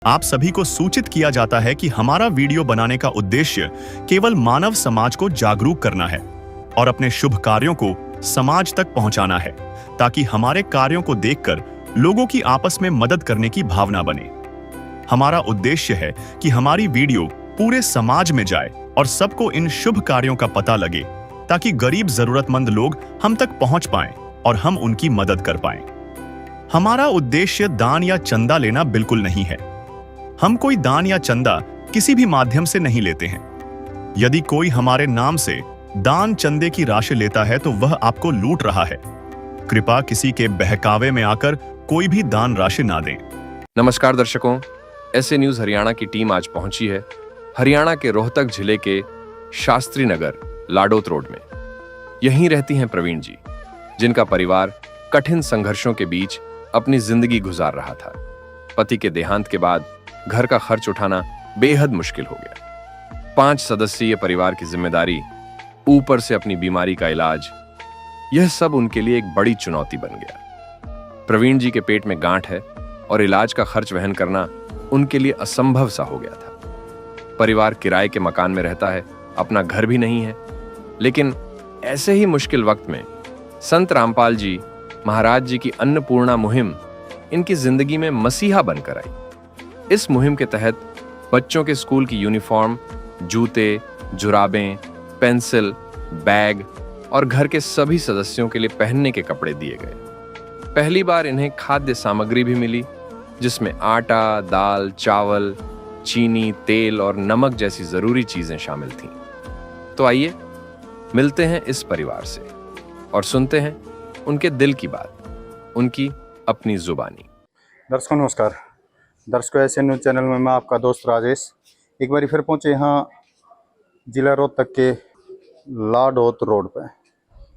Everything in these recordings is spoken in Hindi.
आप सभी को सूचित किया जाता है कि हमारा वीडियो बनाने का उद्देश्य केवल मानव समाज को जागरूक करना है और अपने शुभ कार्यों को समाज तक पहुंचाना है, ताकि हमारे कार्यों को देखकर लोगों की आपस में मदद करने की भावना बने। हमारा उद्देश्य है कि हमारी वीडियो पूरे समाज में जाए और सबको इन शुभ कार्यों का पता लगे, ताकि गरीब जरूरतमंद लोग हम तक पहुंच पाएं और हम उनकी मदद कर पाएं। हमारा उद्देश्य दान या चंदा लेना बिल्कुल नहीं है। हम कोई दान या चंदा किसी भी माध्यम से नहीं लेते हैं। यदि कोई हमारे नाम से दान चंदे की राशि लेता है तो वह आपको लूट रहा है। कृपया किसी के बहकावे में आकर कोई भी दान राशि ना दें। नमस्कार दर्शकों, ऐसे न्यूज हरियाणा की टीम आज पहुंची है हरियाणा के रोहतक जिले के शास्त्री नगर लाडोत रोड में। यहीं रहती हैं प्रवीण जी, जिनका परिवार कठिन संघर्षों के बीच अपनी जिंदगी गुजार रहा था। पति के देहांत के बाद घर का खर्च उठाना बेहद मुश्किल हो गया। 5 सदस्यीय परिवार की जिम्मेदारी, ऊपर से अपनी बीमारी का इलाज, यह सब उनके लिए एक बड़ी चुनौती बन गया। प्रवीण जी के पेट में गांठ है और इलाज का खर्च वहन करना उनके लिए असंभव सा हो गया था। परिवार किराए के मकान में रहता है, अपना घर भी नहीं है। लेकिन ऐसे ही मुश्किल वक्त में संत रामपाल जी महाराज जी की अन्नपूर्णा मुहिम इनकी जिंदगी में मसीहा बनकर आई। इस मुहिम के तहत बच्चों के स्कूल की यूनिफॉर्म, जूते, जुराबें, पेंसिल, बैग और घर के सभी सदस्यों के लिए पहनने के कपड़े दिए गए। पहली बार इन्हें खाद्य सामग्री भी मिली, जिसमें आटा, दाल, चावल, चीनी, तेल और नमक जैसी जरूरी चीजें शामिल थीं। तो आइए मिलते हैं इस परिवार से और सुनते हैं उनके दिल की बात, उनकी अपनी जुबानी। दर्शकों नमस्कार। दर्शकों, ऐसे न्यूज़ चैनल में मैं आपका दोस्त राजेश एक बार फिर पहुंचे यहाँ जिला रोहतक के लाडोत रोड पर।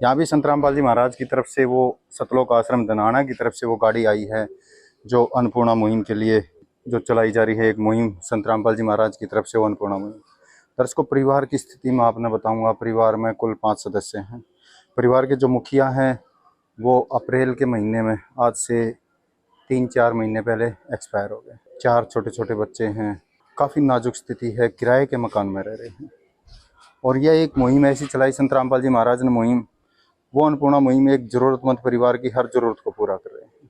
यहाँ भी संत रामपाल जी महाराज की तरफ से वो सतलोक आश्रम धनाना की तरफ से वो गाड़ी आई है, जो अन्नपूर्णा मुहिम के लिए जो चलाई जा रही है। एक मुहिम संत रामपाल जी महाराज की तरफ से वो अन्नपूर्णा मुहिम। दर्शकों, परिवार की स्थिति मैं आपने बताऊँगा। परिवार में कुल 5 सदस्य हैं। परिवार के जो मुखिया हैं वो अप्रैल के महीने में, आज से 3-4 महीने पहले एक्सपायर हो गए। 4 छोटे छोटे बच्चे हैं। काफ़ी नाजुक स्थिति है, किराए के मकान में रह रहे हैं। और यह एक मुहिम ऐसी चलाई संत रामपाल जी महाराज ने मुहिम, वो अन्नपूर्णा मुहिम एक ज़रूरतमंद परिवार की हर ज़रूरत को पूरा कर रहे हैं।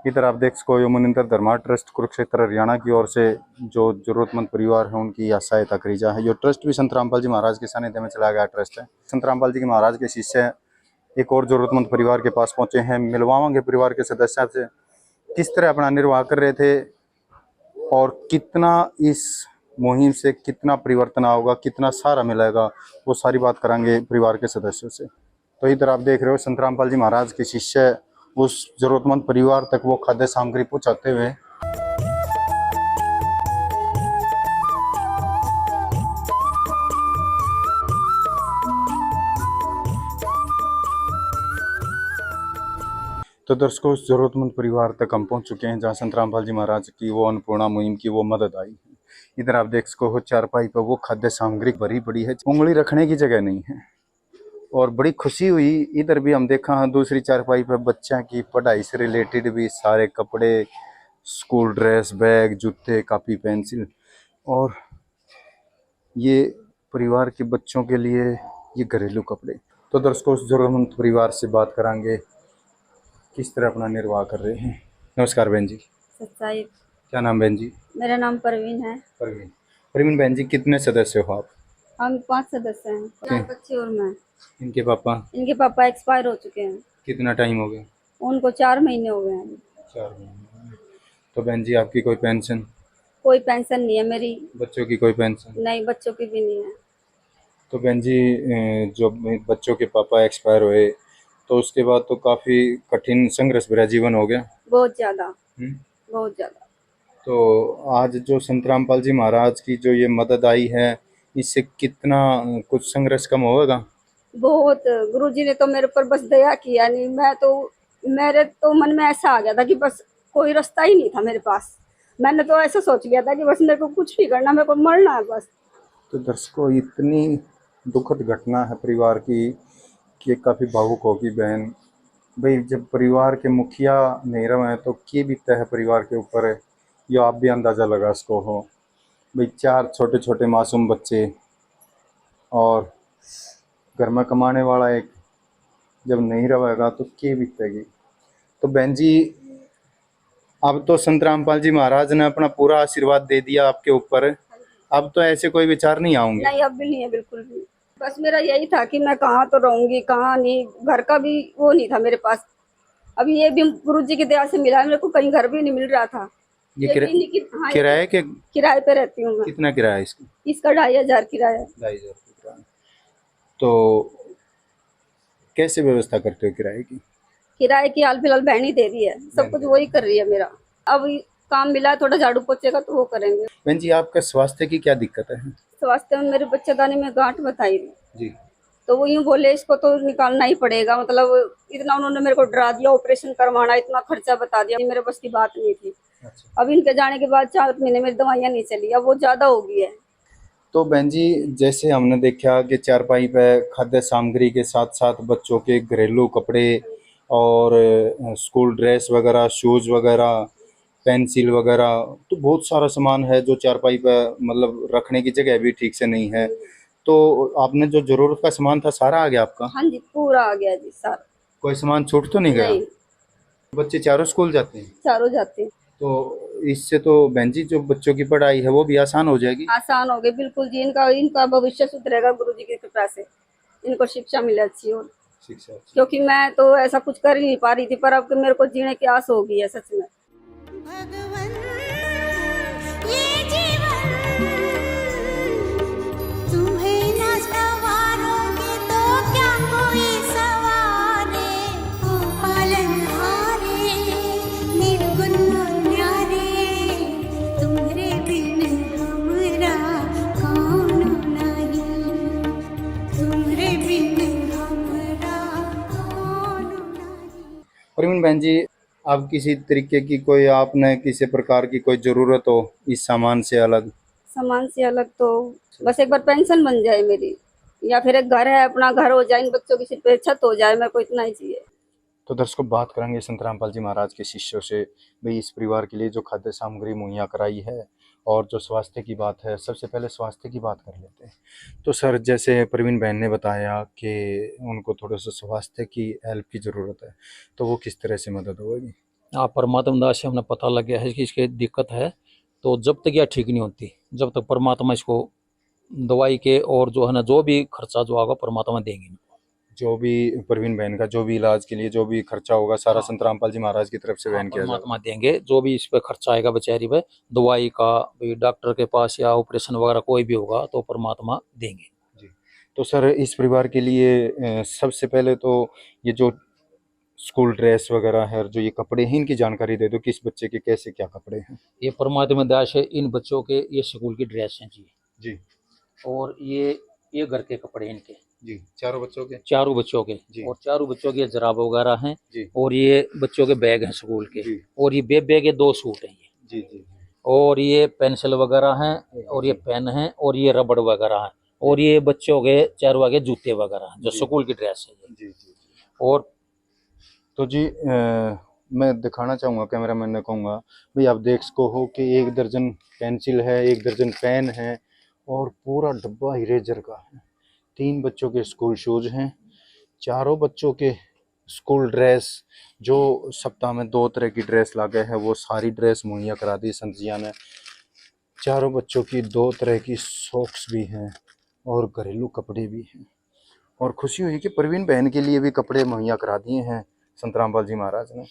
इधर आप देख सको यमुनेंद्र धर्मा ट्रस्ट कुरुक्षेत्र हरियाणा की ओर से जो ज़रूरतमंद परिवार है उनकी यह सहायता करी जा है। ये ट्रस्ट भी संत रामपाल जी महाराज के सानिध्य में चलाया गया ट्रस्ट है। संत रामपाल जी के महाराज के शिष्य एक और ज़रूरतमंद परिवार के पास पहुँचे हैं। मिलवावांगे परिवार के सदस्य से किस तरह अपना निर्वाह कर रहे थे और कितना इस मुहिम से कितना परिवर्तन होगा, कितना सहारा मिलेगा, वो सारी बात करांगे परिवार के सदस्यों से। तो इधर आप देख रहे हो संत रामपाल जी महाराज के शिष्य उस जरूरतमंद परिवार तक वो खाद्य सामग्री पहुंचाते हुए तो दर्शकों, उस जरूरतमंद परिवार तक हम पहुंच चुके हैं जहां संत रामपाल जी महाराज की वो अन्नपूर्णा मुहिम की वो मदद आई है। इधर आप देख सको चारपाई पर वो खाद्य सामग्री भरी पड़ी है, उंगली रखने की जगह नहीं है। और बड़ी खुशी हुई। इधर भी हम देखा दूसरी चारपाई पर बच्चों की पढ़ाई से रिलेटेड भी सारे कपड़े, स्कूल ड्रेस, बैग, जूते, कापी, पेंसिल, और ये परिवार के बच्चों के लिए ये घरेलू कपड़े। तो दर्शकों, उस जरूरतमंद परिवार से बात करांगे किस तरह अपना निर्वाह कर रहे हैं। नमस्कार बहन जी। सच्चाई। क्या नाम बहन जी? मेरा नाम परवीन है। परवीन बहन जी, कितने सदस्य हो आप? हम 5 सदस्य हैं, 4 बच्चे और मैं। इनके पापा एक्सपायर हो चुके हैं। कितना टाइम हो गया? उनको 4 महीने हो गए हैं। 4 महीने। तो बहन जी, आपकी कोई पेंशन? कोई पेंशन नहीं है मेरी। बच्चों की कोई पेंशन? नहीं, बच्चों की भी नहीं है। तो बहन जी, जो बच्चों के पापा एक्सपायर हुए तो उसके बाद तो काफ़ी कठिन संघर्ष भरा जीवन हो गया। बहुत ज़्यादा। बहुत ज़्यादा। तो आज जो संत रामपाल जी महाराज की जो ये मदद आई है, इससे कितना कुछ संघर्ष कम होगा? बहुत। गुरुजी ने तो मेरे पर बस दया किया। नहीं, मेरे तो मन में ऐसा आ गया था कि बस कोई रास्ता ही नहीं था मेरे पास। मैंने तो ऐसा सोच लिया था कि बस मेरे को कुछ भी करना, मेरे को मरना है बस। तो दर्शकों, इतनी दुखद घटना है परिवार की कि काफ़ी भावुक होगी बहन। भाई, जब परिवार के मुखिया नहीं रहे हैं तो क्या बीतता है परिवार के ऊपर। ये आप भी अंदाज़ा लगा सको हो भाई, 4 छोटे छोटे मासूम बच्चे और घर में कमाने वाला एक जब नहीं रहेगा तो क्या बीतेगी। तो बहन जी, अब तो संत रामपाल जी महाराज ने अपना पूरा आशीर्वाद दे दिया आपके ऊपर, अब तो ऐसे कोई विचार नहीं आएंगे? नहीं, अब भी नहीं है, बिल्कुल भी। बस मेरा यही था कि मैं कहाँ तो रहूंगी, कहाँ नहीं, घर का भी वो नहीं था मेरे पास। अभी ये भी गुरुजी की दया से मिला, मेरे को कहीं घर भी नहीं मिल रहा था। ये हाँ, किराए के किराए पे रहती हूँ मैं। कितना किराया है इसका? इसका 2500 किराया है। 2500 किराया। तो कैसे व्यवस्था करते हो किराए की? किराए की हाल फिलहाल बहन ही दे रही है, सब कुछ वही कर रही है मेरा। अब काम मिला, थोड़ा झाड़ू पोछे का तो वो करेंगे। बहन जी, आपका स्वास्थ्य की क्या दिक्कत है? स्वास्थ्य में मेरे बच्चेदानी में गांठ बताई थी, जी। तो वो यूँ बोले इसको तो निकालना ही पड़ेगा। मतलब इतना उन्होंने मेरे को डरा दिया, ऑपरेशन करवाना, इतना खर्चा बता दिया, मेरे बस की बात नहीं थी। अच्छा। अब इनके जाने के बाद 4 महीने में दवाइयाँ नहीं चली, अब वो ज्यादा हो गई है। तो बहन जी, जैसे हमने देखा कि चारपाई पे खाद्य सामग्री के साथ साथ बच्चों के घरेलू कपड़े और स्कूल ड्रेस वगैरह, शूज़ वगैरह, पेंसिल वगैरह, तो बहुत सारा सामान है जो चारपाई पे मतलब रखने की जगह भी ठीक से नहीं है। तो आपने जो ज़रूरत का सामान था सारा आ गया आपका? हाँ जी, पूरा आ गया जी सारा। कोई सामान छूट तो नहीं गया? नहीं, बच्चे चारों स्कूल जाते हैं? चारों जाते हैं। तो इससे तो बहन जी जो बच्चों की पढ़ाई है वो भी आसान हो जाएगी? आसान हो गए बिल्कुल जी, इनका इनका भविष्य सुधरेगा गुरु जी की कृपा से। इनको शिक्षा मिले अच्छी, और शिक्षा अच्छी। क्योंकि मैं तो ऐसा कुछ कर ही नहीं पा रही थी, पर अब मेरे को जीने की आस हो गई है सच में। भगवन ये जीवन तुम्हें न सवारोगे तो क्या कोई सवारे, ओ पालनहारे निर्गुण न्यारे, तुम्हारे बिन हमरा कौन नहीं, तुम्हारे बिन हमरा कौन नहीं। परवीन बहन जी, अब किसी तरीके की कोई आपने किसी प्रकार की कोई ज़रूरत हो इस सामान से अलग? सामान से अलग तो बस एक बार पेंशन बन जाए मेरी, या फिर एक घर है, अपना घर हो जाए, इन बच्चों की सिर पे छत हो जाए, मेरे को इतना ही चाहिए। तो दर्शकों, बात करेंगे संत रामपाल जी महाराज के शिष्यों से भाई, इस परिवार के लिए जो खाद्य सामग्री मुहैया कराई है और जो स्वास्थ्य की बात है। सबसे पहले स्वास्थ्य की बात कर लेते हैं। तो सर, जैसे प्रवीण बहन ने बताया कि उनको थोड़ा सा स्वास्थ्य की हेल्प की ज़रूरत है, तो वो किस तरह से मदद होगी? परमात्मा दास से हमने पता लग गया है कि इसके दिक्कत है, तो जब तक यह ठीक नहीं होती, जब तक परमात्मा इसको दवाई के और जो है ना, जो भी खर्चा जो आएगा परमात्मा देंगे इनको। जो भी प्रवीण बहन का जो भी इलाज के लिए जो भी खर्चा होगा सारा संत रामपाल जी महाराज की तरफ से वहन किया जाएगा? परमात्मा देंगे, जो भी इस पे खर्चा आएगा बेचारी पे, दवाई का भी, डॉक्टर के पास या ऑपरेशन वगैरह कोई भी होगा तो परमात्मा देंगे। जी। तो सर, इस परिवार के लिए सबसे पहले तो ये जो स्कूल ड्रेस वगैरह है, जो ये कपड़े हैं, इनकी जानकारी दे दो, किस बच्चे के कैसे क्या कपड़े हैं? ये परमात्मा दास है, इन बच्चों के ये स्कूल की ड्रेस हैं जी, जी। और ये घर के कपड़े हैं इनके जी, चारों बच्चों के? चारों बच्चों के जी। और चारों बच्चों के जराब वगैरह हैं जी। और ये बच्चों के बैग हैं स्कूल के, जी। और ये बैग के 2 सूट हैं ये, जी जी। और ये पेंसिल वगैरह हैं, और ये पेन हैं, और ये रबड़ वगैरह हैं, और ये बच्चों के चारों के जूते वगैरह हैं, जो जी। स्कूल की ड्रेस है ये। जी जी। और तो जी, मैं दिखाना चाहूँगा, कैमरा मैन ने कहूँगा भाई, आप देख सको हो कि 1 दर्जन पेंसिल है, 1 दर्जन पेन है, और पूरा डब्बा इरेजर का है। 3 बच्चों के स्कूल शूज़ हैं, चारों बच्चों के स्कूल ड्रेस, जो सप्ताह में 2 तरह की ड्रेस लागे है, वो सारी ड्रेस मुहैया करा दी संत जिया ने। चारों बच्चों की 2 तरह की सॉक्स भी हैं और घरेलू कपड़े भी हैं, और खुशी हुई कि प्रवीण बहन के लिए भी कपड़े मुहैया करा दिए हैं संत रामपाल जी महाराज ने।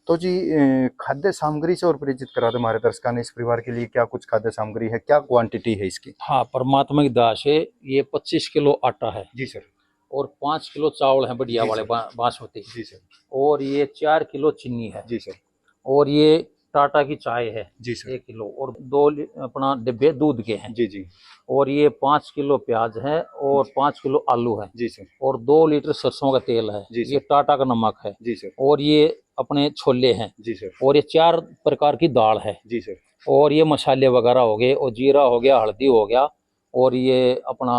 तो जी, खाद्य सामग्री से और परिचित करा दो हमारे दर्शकों ने, इस परिवार के लिए क्या कुछ खाद्य सामग्री है, क्या क्वांटिटी है इसकी? हाँ, परमात्मा की दास है, ये 25 किलो आटा है जी सर। और 5 किलो चावल है बढ़िया जी वाले सर। बासमती, जी सर। और ये 4 किलो चीनी है, जी सर। और ये टाटा की चाय है जी सर। 1 किलो, और 2 अपना डिब्बे दूध के हैं, जी जी। और ये 5 किलो प्याज है, और 5 किलो आलू है, जी सर। और 2 लीटर सरसों का तेल है, जी सर। ये टाटा का नमक है, जी सर। और ये अपने छोले हैं, जी सर। और ये 4 प्रकार की दाल है, जी सर। और ये मसाले वगैरह हो गए, और जीरा हो गया, हल्दी हो गया, और ये अपना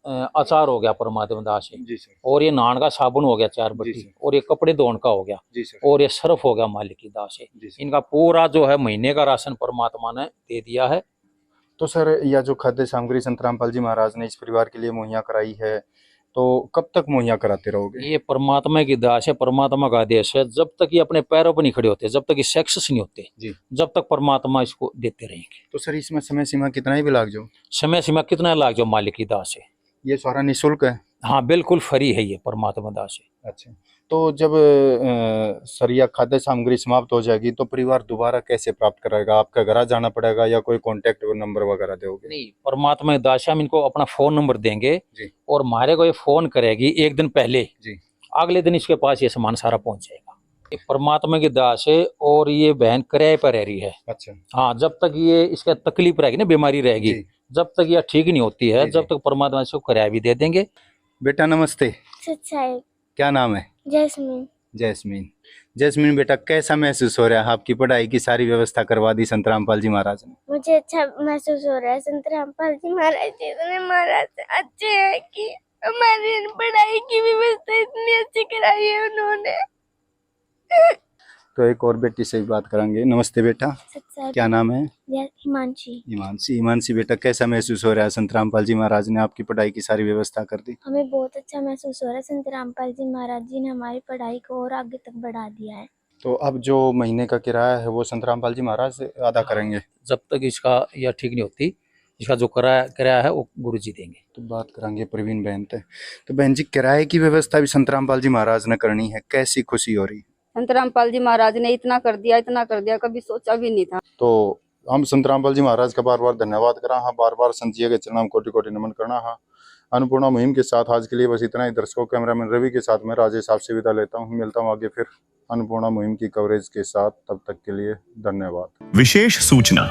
अचार हो गया परमात्मा दास है, जी सर। और ये नहान का साबुन हो गया 4 जी बट्टी, सर। और ये कपड़े धोने का हो गया, जी सर। और ये सर्फ हो गया मालिक की दास है। जी सर। इनका पूरा जो है महीने का राशन परमात्मा ने दे दिया है। तो सर यह जो खाद्य सामग्री संत रामपाल जी महाराज ने इस परिवार के लिए मुहैया कराई है, तो कब तक मुहैया कराते रहोगे? ये परमात्मा की दास है, परमात्मा का आदेश है। जब तक ये अपने पैरों पर नहीं खड़े होते, जब तक ये सक्सेस नहीं होते, जी। जब तक परमात्मा इसको देते रहेंगे। तो सर इसमें समय सीमा कितना ही भी लाग जाओ? समय सीमा कितना लाग जो मालिक की दास है। ये सारा निःशुल्क है? हाँ बिल्कुल फ्री है ये परमात्मा दास है। अच्छा, तो जब सर यह खाद्य सामग्री समाप्त हो जाएगी तो परिवार दोबारा कैसे प्राप्त कराएगा? आपका घर जाना पड़ेगा या कोई कांटेक्ट नंबर वगैरह दोगे? नहीं, परमात्मा की दास है, हम इनको अपना फोन नंबर देंगे जी। और हमारे को ये फोन करेगी एक दिन पहले जी। अगले दिन इसके पास ये सामान सारा पहुंच जाएगा। ये परमात्मा की दास है, और ये बहन किराए पर रह रही है। अच्छा। हाँ, जब तक ये इसका तकलीफ रहेगी ना, बीमारी रहेगी, जी। जब तक यह ठीक नहीं होती है, जी, जब जी। तक परमात्मा इसको किराया भी दे देंगे। बेटा नमस्ते, सच्चाई। क्या नाम है? जैस्मिन। जैस्मिन। जैस्मिन बेटा, कैसा महसूस हो रहा है? आपकी पढ़ाई की सारी व्यवस्था करवा दी संत रामपाल जी महाराज ने? मुझे अच्छा महसूस हो रहा है। संत रामपाल जी महाराज जी इतने महाराज अच्छे हैं कि हमारी पढ़ाई की व्यवस्था इतनी अच्छी कराई है उन्होंने। तो एक और बेटी से भी बात करेंगे। नमस्ते बेटा, सच्चाई। क्या नाम है? हिमांशी। हिमांशी। हिमांशी बेटा, कैसा महसूस हो रहा है? संत रामपाल जी महाराज ने आपकी पढ़ाई की सारी व्यवस्था कर दी? हमें बहुत अच्छा महसूस हो रहा है। संत रामपाल जी महाराज जी ने हमारी पढ़ाई को और आगे तक बढ़ा दिया है। तो अब जो महीने का किराया है वो संत रामपाल जी महाराज अदा करेंगे? जब तक इसका यह ठीक नहीं होती, इसका जो किराया है वो गुरु जी देंगे। तो बात करेंगे प्रवीण बहन से। तो बहन जी, किराए की व्यवस्था भी संत रामपाल जी महाराज ने करनी है, कैसी खुशी हो रही है? संत रामपाल जी महाराज ने इतना कर दिया, कभी सोचा भी नहीं था। तो हम संत रामपाल जी महाराज का बार बार धन्यवाद करा हाँ, बार बार संत जी के चरणों में कोटि कोटि नमन करना हाँ। अन्नपूर्णा मुहिम के साथ आज के लिए बस इतना ही। दर्शकों, कैमरामैन रवि के साथ मैं राजेश आपसे विदा लेता हूँ। मिलता हूँ आगे फिर अन्नपूर्णा मुहिम की कवरेज के साथ। तब तक के लिए धन्यवाद। विशेष सूचना,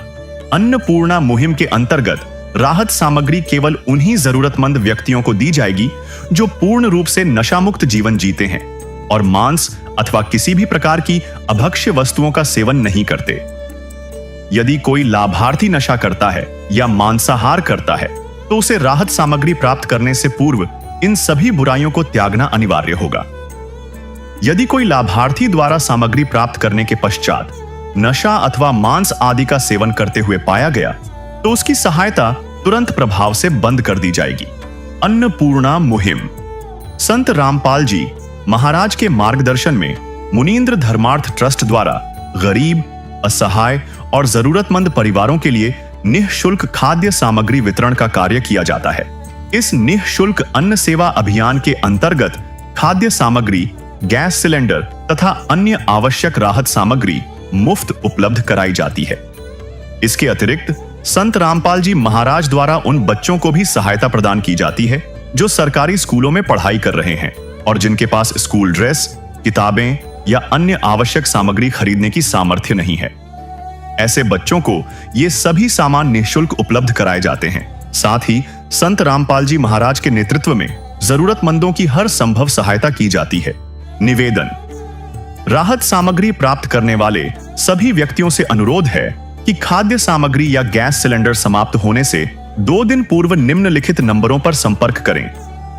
अन्नपूर्णा मुहिम के अंतर्गत राहत सामग्री केवल उन्हीं जरूरतमंद व्यक्तियों को दी जाएगी जो पूर्ण रूप से नशा मुक्त जीवन जीते हैं और मांस अथवा किसी भी प्रकार की अभक्ष्य वस्तुओं का सेवन नहीं करते। यदि कोई लाभार्थी नशा करता है या मांसाहार करता है तो उसे राहत सामग्री प्राप्त करने से पूर्व इन सभी बुराइयों को त्यागना अनिवार्य होगा। यदि कोई लाभार्थी द्वारा सामग्री प्राप्त करने के पश्चात नशा अथवा मांस आदि का सेवन करते हुए पाया गया तो उसकी सहायता तुरंत प्रभाव से बंद कर दी जाएगी। अन्नपूर्णा मुहिम संत रामपाल जी महाराज के मार्गदर्शन में मुनींद्र धर्मार्थ ट्रस्ट द्वारा गरीब, असहाय और जरूरतमंद परिवारों के लिए निःशुल्क खाद्य सामग्री वितरण का कार्य किया जाता है। इस निःशुल्क अन्न सेवा अभियान के अंतर्गत खाद्य सामग्री, गैस सिलेंडर तथा अन्य आवश्यक राहत सामग्री मुफ्त उपलब्ध कराई जाती है। इसके अतिरिक्त संत रामपाल जी महाराज द्वारा उन बच्चों को भी सहायता प्रदान की जाती है जो सरकारी स्कूलों में पढ़ाई कर रहे हैं और जिनके पास स्कूल ड्रेस, किताबें या अन्य आवश्यक सामग्री खरीदने की सामर्थ्य नहीं है। ऐसे बच्चों को ये सभी सामान निःशुल्क उपलब्ध कराए जाते हैं। साथ ही संत रामपाल जी महाराज के नेतृत्व में जरूरतमंदों की हर संभव सहायता की जाती है। निवेदन, राहत सामग्री प्राप्त करने वाले सभी व्यक्तियों से अनुरोध है कि खाद्य सामग्री या गैस सिलेंडर समाप्त होने से 2 दिन पूर्व निम्नलिखित नंबरों पर संपर्क करें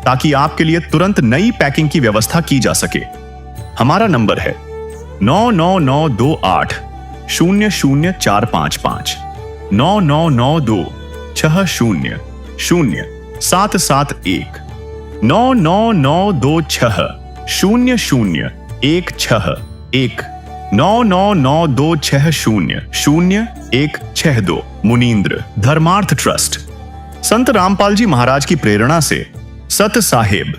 ताकि आपके लिए तुरंत नई पैकिंग की व्यवस्था की जा सके। हमारा नंबर है 99928 00455 9992 60 0771 99926 0016 99926000162 मुनींद्र धर्मार्थ ट्रस्ट। संत रामपाल जी महाराज की प्रेरणा से सत साहेब